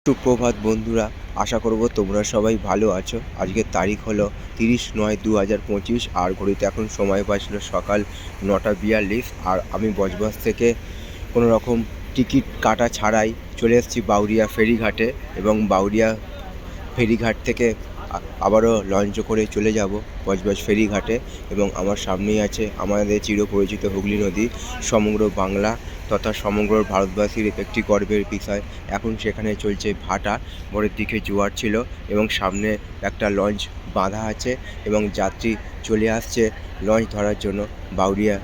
সুপ্রভাত বন্ধুরা, আশা করব তোমরা সবাই ভালো আছো। আজকের তারিখ হলো 30/9/2025 আর ঘড়িতে এখন সময় বাজলো সকাল 9:42। আর আমি বজবজ থেকে কোনো রকম টিকিট কাটা ছাড়াই চলে এসেছি বাউরিয়া ফেরিঘাটে, এবং বাউরিয়া ফেরিঘাট থেকে আবারও লঞ্চে করে চলে যাব বজবজ ফেরিঘাটে। এবং আমার সামনেই আছে আমাদের চিরপরিচিত হুগলি নদী, সমগ্র বাংলা তথা সমগ্র ভারতবাসীর একটি গর্বের বিষয়। এখন সেখানে চলছে ভাটা, ভোরের দিকে জোয়ার ছিল এবং সামনে একটা লঞ্চ বাঁধা আছে এবং যাত্রী চলে আসছে লঞ্চ ধরার জন্য বাউরিয়া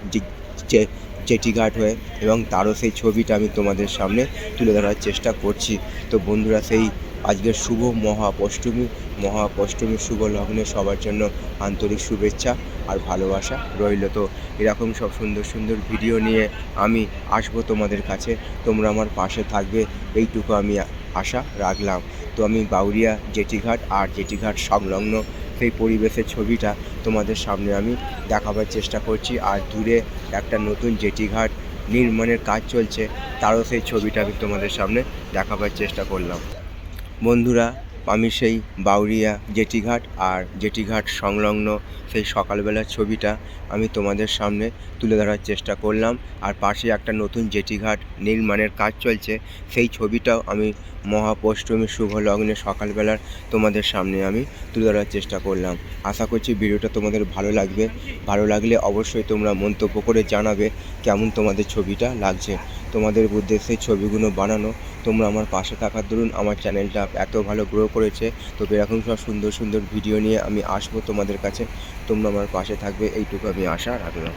জেটিঘাট হয়ে, এবং তারও সেই ছবিটা আমি তোমাদের সামনে তুলে ধরার চেষ্টা করছি। তো বন্ধুরা, সেই আজকের শুভ মহাঅষ্টমীর শুভ লগ্নে সবার জন্য আন্তরিক শুভেচ্ছা আর ভালোবাসা রইল। তো এরকম সব সুন্দর সুন্দর ভিডিও নিয়ে আমি আসবো তোমাদের কাছে, তোমরা আমার পাশে থাকবে এইটুকু আমি আশা রাখলাম। তো আমি বাউরিয়া জেটিঘাট আর জেটিঘাট সংলগ্ন সেই পরিবেশের ছবিটা তোমাদের সামনে আমি দেখাবার চেষ্টা করছি। আর দূরে একটা নতুন জেটিঘাট নির্মাণের কাজ চলছে, তারও সেই ছবিটা আমি তোমাদের সামনে দেখাবার চেষ্টা করলাম। বন্ধুরা, আমি সেই বাউরিয়া জেটিঘাট আর জেটিঘাট সংলগ্ন সেই সকালবেলার ছবিটা আমি তোমাদের সামনে তুলে ধরার চেষ্টা করলাম। আর পাশে একটা নতুন জেটিঘাট নির্মাণের কাজ চলছে, সেই ছবিটাও আমি মহাঅষ্টমীর শুভ লগ্নে সকালবেলার তোমাদের সামনে আমি তুলে ধরার চেষ্টা করলাম। আশা করছি ভিডিওটা তোমাদের ভালো লাগবে। ভালো লাগলে অবশ্যই তোমরা মন্তব্য করে জানাবে কেমন তোমাদের ছবিটা লাগছে। তোমাদের উদ্দেশ্যে ছবিগুলো বানানো, তোমরা আমার পাশে থাকার দরুন আমার চ্যানেলটা এত ভালো গ্রো করেছে। তো এরকম সব সুন্দর সুন্দর ভিডিও নিয়ে আমি আসবো তোমাদের কাছে, তোমরা আমার পাশে থাকবে এইটুকু আমি আশা রাখলাম।